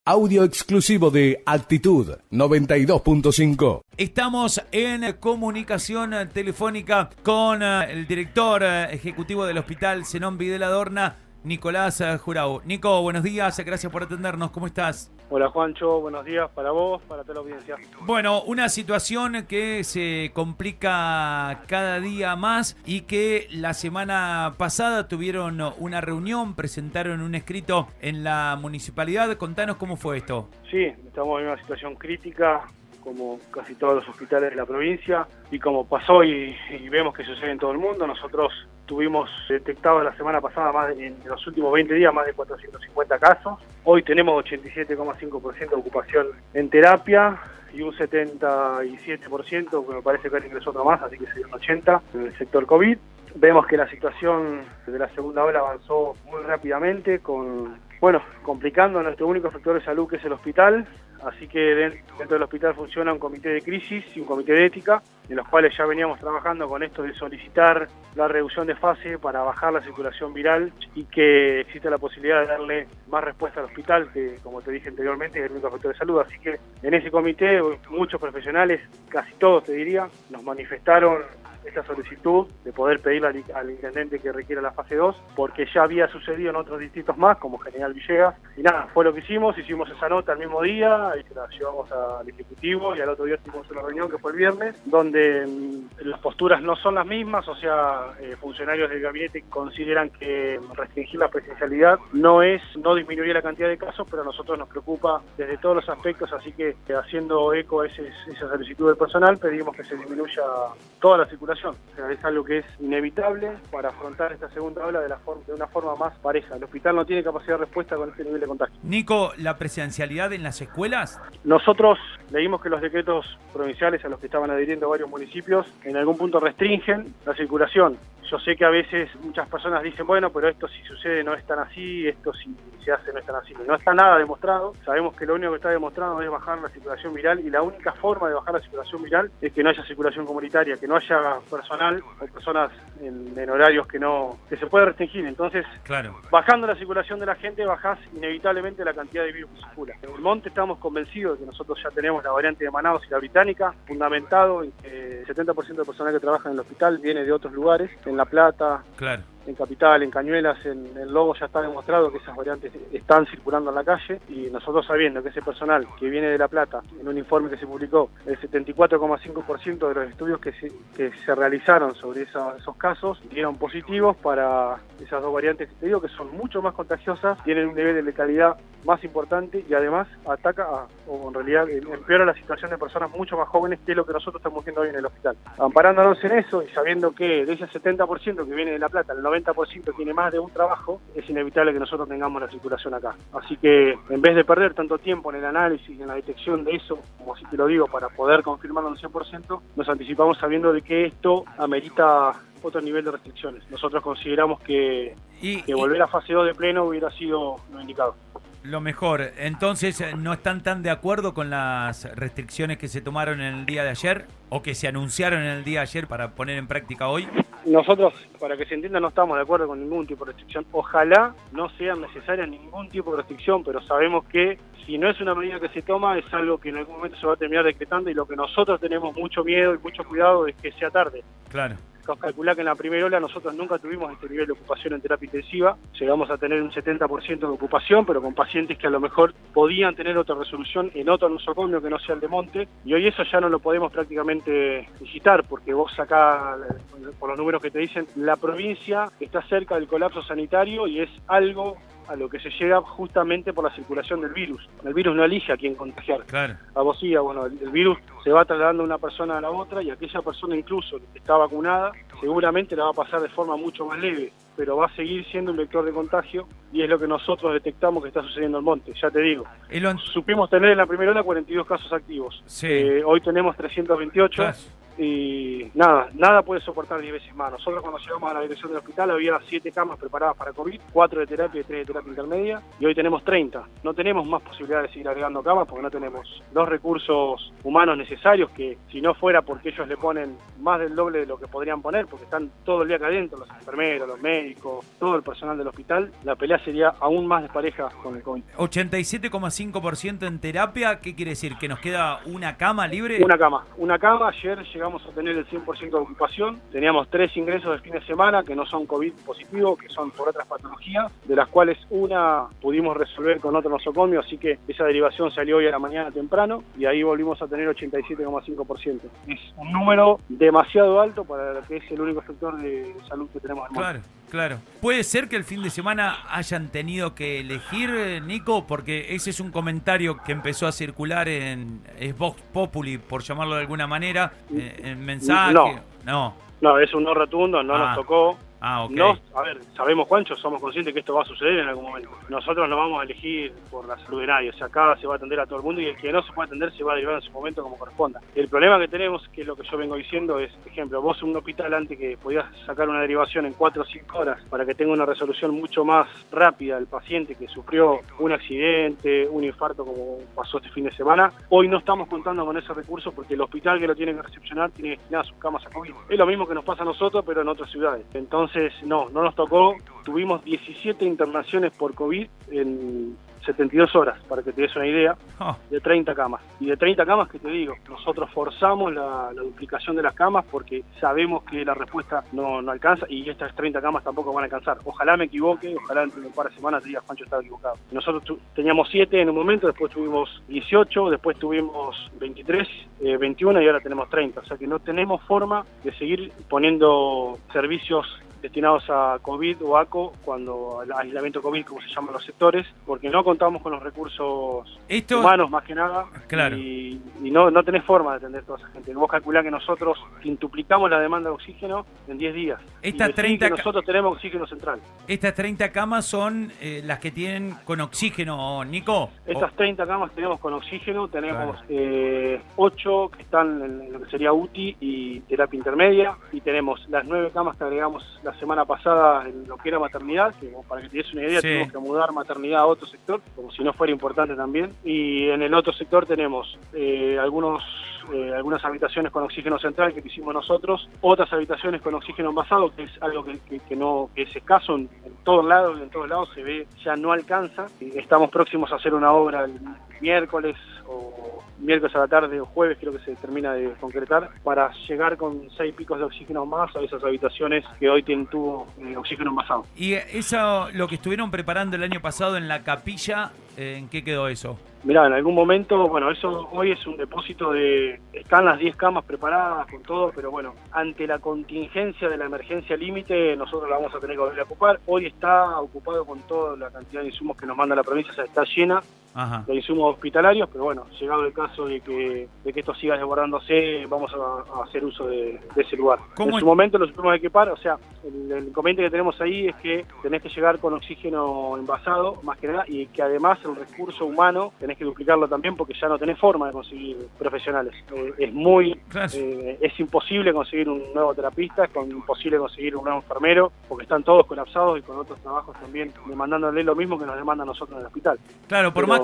Audio exclusivo de Actitud 92.5. Estamos en comunicación telefónica con el director ejecutivo del Hospital Zenón Videla Dorna, Nicolás Jurau. Nico, buenos días, gracias por atendernos, ¿cómo estás? Hola Juancho, buenos días para vos, para toda la audiencia. Bueno, una situación que se complica cada día más y que la semana pasada tuvieron una reunión, presentaron un escrito en la municipalidad. Contanos cómo fue esto. Sí, estamos en una situación crítica, como casi todos los hospitales de la provincia, y como pasó y vemos que sucede en todo el mundo. Nosotros tuvimos detectado la semana pasada, en los últimos 20 días, más de 450 casos. Hoy tenemos 87,5% de ocupación en terapia y un 77%, que me parece que ahora ingresó otro más, así que sería un 80% en el sector COVID. Vemos que la situación de la segunda ola avanzó muy rápidamente, complicando a nuestro único factor de salud, que es el hospital. Así que dentro del hospital funciona un comité de crisis y un comité de ética, en los cuales ya veníamos trabajando con esto de solicitar la reducción de fase para bajar la circulación viral y que existe la posibilidad de darle más respuesta al hospital, que como te dije anteriormente es el único factor de salud. Así que en ese comité muchos profesionales, casi todos te diría, nos manifestaron esta solicitud de poder pedirle al intendente que requiera la fase 2, porque ya había sucedido en otros distritos más, como General Villegas, y nada, fue lo que hicimos esa nota el mismo día, y se la llevamos al Ejecutivo, y al otro día tuvimos una reunión que fue el viernes, donde las posturas no son las mismas, o sea, funcionarios del gabinete consideran que restringir la presencialidad no disminuiría la cantidad de casos, pero a nosotros nos preocupa desde todos los aspectos, así que haciendo eco a esa solicitud del personal, pedimos que se disminuya toda la circulación. O sea, es algo que es inevitable para afrontar esta segunda ola de una forma más pareja. El hospital no tiene capacidad de respuesta con este nivel de contagio. Nico, ¿la presencialidad en las escuelas? Nosotros leímos que los decretos provinciales a los que estaban adhiriendo varios municipios en algún punto restringen la circulación. Yo sé que a veces muchas personas dicen, bueno, pero esto si sucede no es tan así, esto si se hace no es tan así. No está nada demostrado. Sabemos que lo único que está demostrado es bajar la circulación viral, y la única forma de bajar la circulación viral es que no haya circulación comunitaria, que no haya personal o personas en horarios que se puede restringir. Entonces, claro, bajando la circulación de la gente, bajás inevitablemente la cantidad de virus que circula. En el monte estamos convencidos de que nosotros ya tenemos la variante de Manaus y la británica, fundamentado en que el 70% del personal que trabaja en el hospital viene de otros lugares. En La Plata, claro, en Capital, en Cañuelas, en el Lobo ya está demostrado que esas variantes están circulando en la calle, y nosotros sabiendo que ese personal que viene de La Plata, en un informe que se publicó, el 74,5% de los estudios que se realizaron sobre esos casos dieron positivos para esas dos variantes que te digo, que son mucho más contagiosas, tienen un nivel de letalidad más importante y además en realidad empeora la situación de personas mucho más jóvenes, que es lo que nosotros estamos viendo hoy en el hospital. Amparándonos en eso y sabiendo que de ese 70% que viene de La Plata, el 90% tiene más de un trabajo, es inevitable que nosotros tengamos la circulación acá. Así que en vez de perder tanto tiempo en el análisis y en la detección de eso, como así te lo digo, para poder confirmarlo al 100%, nos anticipamos sabiendo de que esto amerita otro nivel de restricciones. Nosotros consideramos que volver a fase 2 de pleno hubiera sido lo indicado. Lo mejor. Entonces, ¿no están tan de acuerdo con las restricciones que se tomaron en el día de ayer o que se anunciaron en el día de ayer para poner en práctica hoy? Nosotros, para que se entienda, no estamos de acuerdo con ningún tipo de restricción. Ojalá no sean necesarias ningún tipo de restricción, pero sabemos que si no es una medida que se toma, es algo que en algún momento se va a terminar decretando, y lo que nosotros tenemos mucho miedo y mucho cuidado es que sea tarde. Claro. Calculá que en la primera ola nosotros nunca tuvimos este nivel de ocupación en terapia intensiva, llegamos a tener un 70% de ocupación, pero con pacientes que a lo mejor podían tener otra resolución en otro nosocomio que no sea el de Monte, y hoy eso ya no lo podemos prácticamente visitar, porque vos acá, por los números que te dicen, la provincia está cerca del colapso sanitario, y es algo a lo que se llega justamente por la circulación del virus. El virus no elige a quién contagiar. Claro. A vos sí, el virus se va trasladando de una persona a la otra, y aquella persona incluso que está vacunada seguramente la va a pasar de forma mucho más leve, pero va a seguir siendo un vector de contagio, y es lo que nosotros detectamos que está sucediendo en Monte. Ya te digo, supimos tener en la primera ola 42 casos activos. Sí. Hoy tenemos 328. Claro. y nada puede soportar 10 veces más. Nosotros cuando llegamos a la dirección del hospital había 7 camas preparadas para COVID, 4 de terapia y 3 de terapia intermedia, y hoy tenemos 30. No tenemos más posibilidades de seguir agregando camas porque no tenemos los recursos humanos necesarios, que si no fuera porque ellos le ponen más del doble de lo que podrían poner, porque están todo el día acá adentro, los enfermeros, los médicos, todo el personal del hospital, la pelea sería aún más despareja con el COVID. 87,5% en terapia, ¿qué quiere decir? ¿Que nos queda una cama libre? Una cama, ayer llegamos a tener el 100% de ocupación, teníamos 3 ingresos de fin de semana que no son COVID positivos, que son por otras patologías, de las cuales una pudimos resolver con otro nosocomio, así que esa derivación salió hoy a la mañana temprano y ahí volvimos a tener 87,5%. Es un número demasiado alto para lo que es el único sector de salud que tenemos en el mundo. Claro. ¿Puede ser que el fin de semana hayan tenido que elegir, Nico? Porque ese es un comentario que empezó a circular en Vox Populi, por llamarlo de alguna manera, en mensaje. No, es un no rotundo, no nos tocó. Ok. A ver, sabemos, Juancho, somos conscientes que esto va a suceder en algún momento. Nosotros no vamos a elegir por la salud de nadie, o sea, acá se va a atender a todo el mundo y el que no se puede atender se va a derivar en su momento como corresponda. El problema que tenemos, que es lo que yo vengo diciendo, es, por ejemplo, vos en un hospital antes que podías sacar una derivación en 4 o 5 horas para que tenga una resolución mucho más rápida el paciente que sufrió un accidente, un infarto como pasó este fin de semana, hoy no estamos contando con esos recursos porque el hospital que lo tiene que recepcionar tiene destinadas sus camas a COVID. Es lo mismo que nos pasa a nosotros, pero en otras ciudades. Entonces, no nos tocó. Tuvimos 17 internaciones por COVID en 72 horas, para que te des una idea, de 30 camas. Y de 30 camas, que te digo, nosotros forzamos la duplicación de las camas porque sabemos que la respuesta no alcanza y estas 30 camas tampoco van a alcanzar. Ojalá me equivoque, ojalá en un par de semanas te digas, Juancho, estaba equivocado. Nosotros teníamos 7 en un momento, después tuvimos 18, después tuvimos 23, 21 y ahora tenemos 30. O sea que no tenemos forma de seguir poniendo servicios destinados a COVID o ACO, cuando al aislamiento COVID, como se llaman los sectores, porque no contamos con los recursos humanos más que nada, claro. y no tenés forma de atender a toda esa gente. Vos calculás que nosotros quintuplicamos la demanda de oxígeno en 10 días. Estas y 30 que nosotros tenemos oxígeno central. Estas 30 camas son las que tienen con oxígeno, Nico. Estas 30 camas tenemos con oxígeno, tenemos 8 que están en lo que sería UTI y terapia intermedia, y tenemos las 9 camas que agregamos la semana pasada en lo que era maternidad, que para que te des una idea, tuvimos que mudar maternidad a otro sector, como si no fuera importante también, y en el otro sector tenemos algunas habitaciones con oxígeno central que hicimos nosotros, otras habitaciones con oxígeno envasado, que es algo que es escaso en todos lados se ve, ya no alcanza. Estamos próximos a hacer una obra el miércoles a la tarde o jueves, creo que se termina de concretar, para llegar con 6 picos de oxígeno más a esas habitaciones que hoy tienen tubo oxígeno envasado. ¿Y eso, lo que estuvieron preparando el año pasado en la capilla, en qué quedó eso? Mirá, en algún momento, bueno, eso hoy es un depósito están las 10 camas preparadas con todo, pero bueno, ante la contingencia de la emergencia límite, nosotros la vamos a tener que volver a ocupar. Hoy está ocupado con toda la cantidad de insumos que nos manda la provincia, o sea, está llena de insumos hospitalarios, pero bueno, llegado el caso de que esto siga desbordándose, vamos a hacer uso de ese lugar. En su momento lo supimos equipar, o sea, el inconveniente que tenemos ahí es que tenés que llegar con oxígeno envasado, más que nada, y que además el recurso humano tenés que duplicarlo también porque ya no tenés forma de conseguir profesionales. Es imposible conseguir un nuevo terapista, es imposible conseguir un nuevo enfermero, porque están todos colapsados y con otros trabajos también demandándole lo mismo que nos demanda a nosotros en el hospital. Claro, por más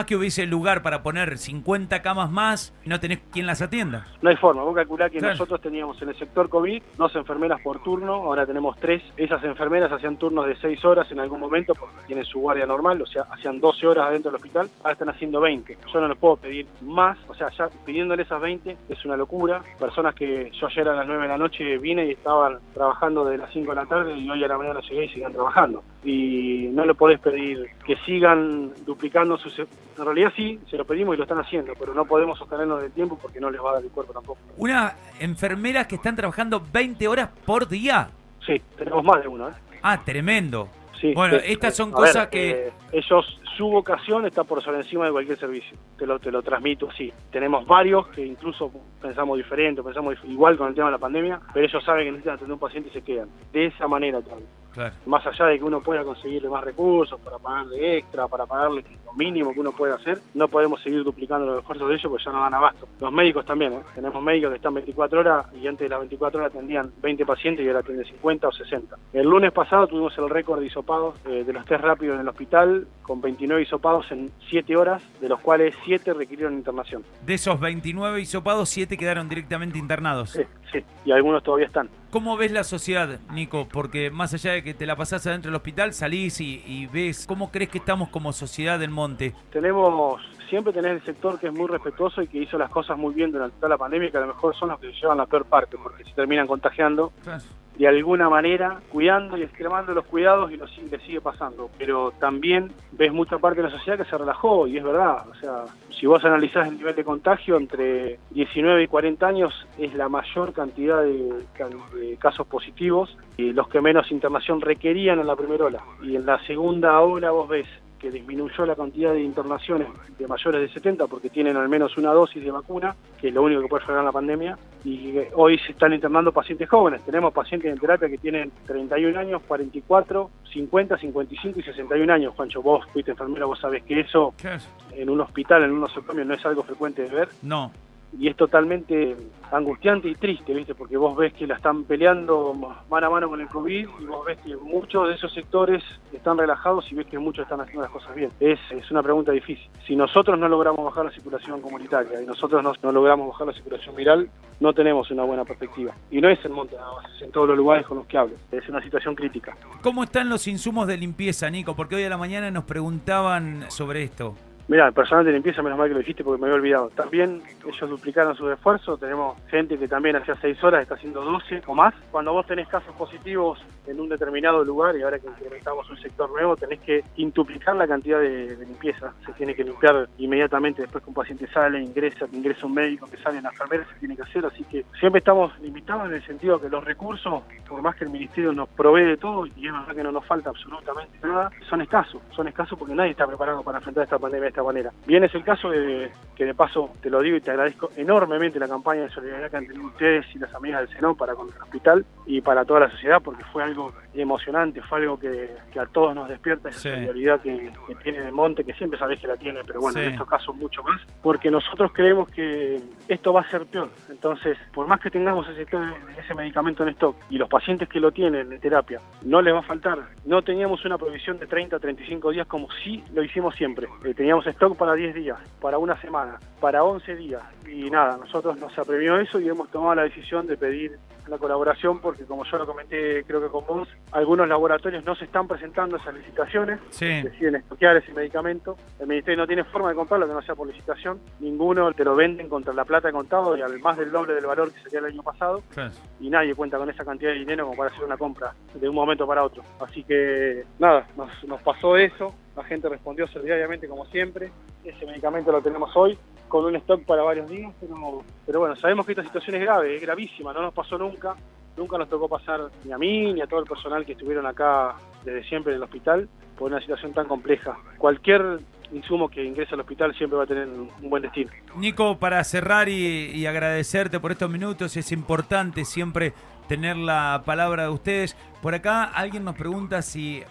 que hubiese lugar para poner 50 camas más, no tenés quien las atienda. No hay forma. Vos calculás que nosotros teníamos en el sector COVID 2 enfermeras por turno, ahora tenemos 3. Esas enfermeras hacían turnos de 6 horas en algún momento porque tienen su guardia normal, o sea, hacían 12 horas adentro del hospital, ahora están haciendo 20. Yo no les puedo pedir más, o sea, ya pidiéndole esas 20 es una locura. Personas que yo ayer a las 9 de la noche vine y estaban trabajando de las 5 de la tarde y hoy a la mañana llegué y sigan trabajando. Y no le podés pedir que sigan duplicando sus... En realidad sí, se lo pedimos y lo están haciendo, pero no podemos sostenernos del tiempo porque no les va a dar el cuerpo tampoco. ¿Unas enfermeras que están trabajando 20 horas por día? Sí, tenemos más de una. Tremendo. Sí, bueno, estas son cosas que... ellos, su vocación está por sobre encima de cualquier servicio. Te lo transmito así. Tenemos varios que incluso pensamos diferente, pensamos igual con el tema de la pandemia, pero ellos saben que necesitan atender a un paciente y se quedan. De esa manera también. Claro. Más allá de que uno pueda conseguirle más recursos para pagarle extra, para pagarle lo mínimo que uno puede hacer. No podemos seguir duplicando los esfuerzos de ellos porque ya no dan abasto. Los médicos también, tenemos médicos que están 24 horas y antes de las 24 horas atendían 20 pacientes y ahora atienden 50 o 60. El lunes pasado tuvimos el récord de hisopados de los test rápidos en el hospital, con 29 hisopados en 7 horas, de los cuales 7 requirieron internación. De esos 29 hisopados, 7 quedaron directamente internados. Sí, y algunos todavía están. ¿Cómo ves la sociedad, Nico? Porque más allá de que te la pasás adentro del hospital, salís y ves, ¿cómo crees que estamos como sociedad en Monte? Siempre tenés el sector que es muy respetuoso y que hizo las cosas muy bien durante toda la pandemia, que a lo mejor son los que se llevan la peor parte, porque se terminan contagiando. Claro. De alguna manera, cuidando y extremando los cuidados y le sigue pasando. Pero también ves mucha parte de la sociedad que se relajó, y es verdad. O sea, si vos analizás el nivel de contagio, entre 19 y 40 años es la mayor cantidad de casos positivos, y los que menos internación requerían en la primera ola. Y en la segunda ola vos ves que disminuyó la cantidad de internaciones de mayores de 70 porque tienen al menos una dosis de vacuna, que es lo único que puede frenar la pandemia, y hoy se están internando pacientes jóvenes. Tenemos pacientes en terapia que tienen 31 años, 44, 50, 55 y 61 años. Juancho, vos fuiste enfermero, vos sabés que eso en un hospital, en un nosocomio, no es algo frecuente de ver. No. Y es totalmente angustiante y triste, ¿viste? Porque vos ves que la están peleando mano a mano con el COVID y vos ves que muchos de esos sectores están relajados y ves que muchos están haciendo las cosas bien. Es una pregunta difícil. Si nosotros no logramos bajar la circulación comunitaria y nosotros no logramos bajar la circulación viral, no tenemos una buena perspectiva. Y no es en Monte nada más, es en todos los lugares con los que hablo. Es una situación crítica. ¿Cómo están los insumos de limpieza, Nico? Porque hoy a la mañana nos preguntaban sobre esto. Mirá, el personal de limpieza, menos mal que lo dijiste porque me había olvidado. También ellos duplicaron sus esfuerzos. Tenemos gente que también hacía 6 horas está haciendo 12 o más. Cuando vos tenés casos positivos en un determinado lugar, y ahora que implementamos un sector nuevo, tenés que quintuplicar la cantidad de limpieza. Se tiene que limpiar inmediatamente después que un paciente sale, que ingresa un médico, que sale una enfermera, se tiene que hacer. Así que siempre estamos limitados en el sentido que los recursos, por más que el ministerio nos provee de todo, y es verdad que no nos falta absolutamente nada, son escasos porque nadie está preparado para enfrentar esta pandemia de esta manera. Bien es el caso de que, de paso, te lo digo y te agradezco enormemente la campaña de solidaridad que han tenido ustedes y las amigas del Senón para con el hospital y para toda la sociedad, porque fue algo emocionante, fue algo que a todos nos despierta esa solidaridad que tiene el Monte, que siempre sabés que la tiene, pero bueno, en estos casos mucho más, porque nosotros creemos que esto va a ser peor. Entonces, por más que tengamos ese medicamento en stock y los pacientes que lo tienen en terapia, no les va a faltar. No teníamos una provisión de 30 a 35 días como sí lo hicimos siempre. Teníamos stock para 10 días, para una semana, para 11 días. Y nada, nosotros nos apremió eso y hemos tomado la decisión de pedir la colaboración porque, como yo lo comenté creo que con vos, algunos laboratorios no se están presentando a esas licitaciones, deciden estoquear ese medicamento. El ministerio no tiene forma de comprarlo que no sea por licitación. Ninguno te lo venden contra la plata de contado y al más del doble del valor que sería el año pasado. Y nadie cuenta con esa cantidad de dinero como para hacer una compra de un momento para otro. Así que nada, nos pasó eso. La gente respondió solidariamente como siempre. Ese medicamento lo tenemos hoy con un stock para varios días, pero bueno, sabemos que esta situación es grave, es gravísima, no nos pasó nunca nos tocó pasar ni a mí ni a todo el personal que estuvieron acá desde siempre en el hospital por una situación tan compleja. Cualquier insumo que ingrese al hospital siempre va a tener un buen destino. Nico, para cerrar y agradecerte por estos minutos, es importante siempre tener la palabra de ustedes. Por acá alguien nos pregunta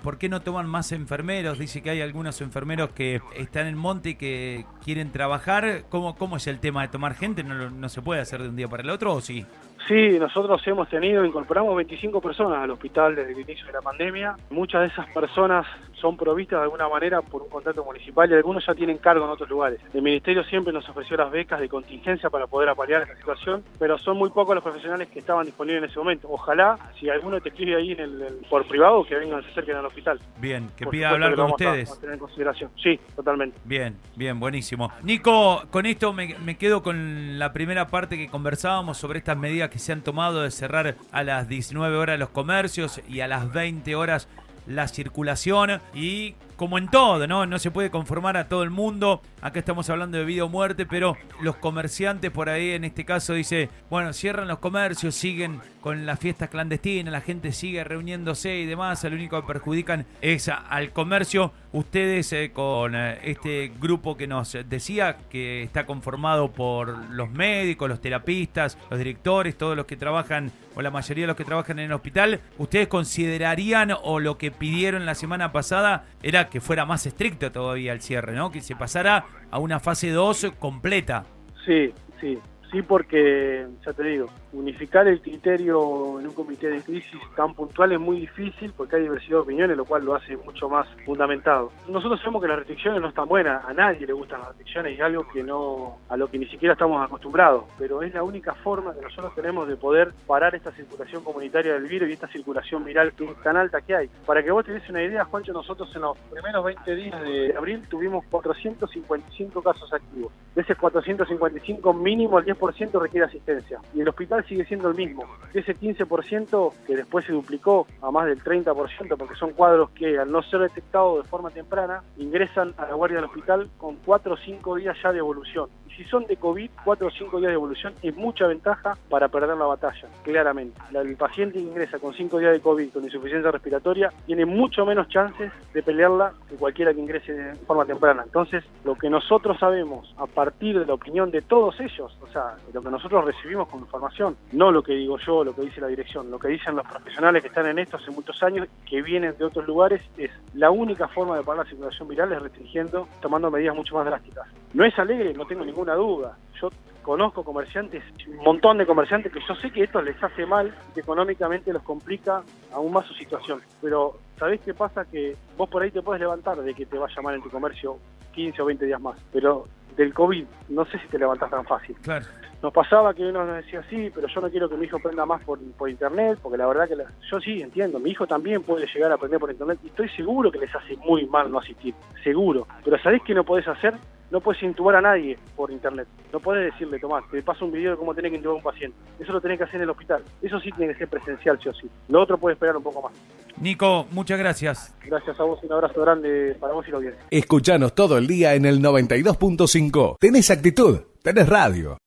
por qué no toman más enfermeros. Dice que hay algunos enfermeros que están en Monte y que quieren trabajar. ¿Cómo es el tema de tomar gente? ¿No se puede hacer de un día para el otro o sí? Sí, nosotros incorporamos 25 personas al hospital desde el inicio de la pandemia. Muchas de esas personas son provistas de alguna manera por un contrato municipal y algunos ya tienen cargo en otros lugares. El ministerio siempre nos ofreció las becas de contingencia para poder apoyar esta situación, pero son muy pocos los profesionales que estaban disponibles en ese momento. Ojalá, si alguno te escribe ahí por privado, que vengan, se acerquen al hospital. Bien, que pida hablar con ustedes. A tener en consideración. Sí, totalmente. Bien, buenísimo. Nico, con esto me quedo con la primera parte que conversábamos sobre estas medidas que se han tomado de cerrar a las 19 horas los comercios y a las 20 horas la circulación, y como en todo, no se puede conformar a todo el mundo. Acá estamos hablando de vida o muerte, pero los comerciantes por ahí en este caso dice, bueno, cierran los comercios, siguen con las fiestas clandestinas, la gente sigue reuniéndose y demás, lo único que perjudican es al comercio. Ustedes con este grupo que nos decía que está conformado por los médicos, los terapistas, los directores, todos los que trabajan, o la mayoría de los que trabajan en el hospital, ¿ustedes considerarían, o lo que pidieron la semana pasada era gustaría que fuera más estricto todavía el cierre, ¿no? Que se pasara a una fase 2 completa. Sí, porque, ya te digo, unificar el criterio en un comité de crisis tan puntual es muy difícil porque hay diversidad de opiniones, lo cual lo hace mucho más fundamentado. Nosotros sabemos que las restricciones no están buenas, a nadie le gustan las restricciones, es algo que no, a lo que ni siquiera estamos acostumbrados, pero es la única forma que nosotros tenemos de poder parar esta circulación comunitaria del virus y esta circulación viral que es tan alta que hay. Para que vos te des una idea, Juancho, nosotros en los primeros 20 días de abril tuvimos 455 casos activos. De ese 455, mínimo el 10% requiere asistencia. Y el hospital sigue siendo el mismo. De ese 15% que después se duplicó a más del 30%, porque son cuadros que al no ser detectados de forma temprana, ingresan a la guardia del hospital con 4 o 5 días ya de evolución. Y si son de COVID, 4 o 5 días de evolución es mucha ventaja para perder la batalla, claramente. El paciente que ingresa con 5 días de COVID, con insuficiencia respiratoria, tiene mucho menos chances de pelearla que cualquiera que ingrese de forma temprana. Entonces, lo que nosotros sabemos a partir de la opinión de todos ellos, o sea, lo que nosotros recibimos como información, no lo que digo yo, lo que dice la dirección, lo que dicen los profesionales que están en esto hace muchos años, que vienen de otros lugares, es la única forma de parar la circulación viral es restringiendo, tomando medidas mucho más drásticas. No es alegre, no tengo ninguna duda. Yo conozco comerciantes, un montón de comerciantes que yo sé que esto les hace mal, que económicamente los complica aún más su situación. Pero, ¿sabés qué pasa? Que vos por ahí te puedes levantar de que te vaya mal en tu comercio 15 o 20 días más, pero del COVID no sé si te levantás tan fácil. Claro. Nos pasaba que uno nos decía, sí, pero yo no quiero que mi hijo aprenda más por internet, porque la verdad que yo sí entiendo, mi hijo también puede llegar a aprender por internet y estoy seguro que les hace muy mal no asistir, seguro. Pero ¿sabés qué no podés hacer? No puedes intubar a nadie por internet. No podés decirle, Tomás, te paso un video de cómo tenés que intubar a un paciente. Eso lo tenés que hacer en el hospital. Eso sí tiene que ser presencial, sí o sí. Lo otro puede esperar un poco más. Nico, muchas gracias. Gracias a vos, un abrazo grande para vos y la audiencia. Escuchanos todo el día en el 92.5. Tenés actitud, tenés radio.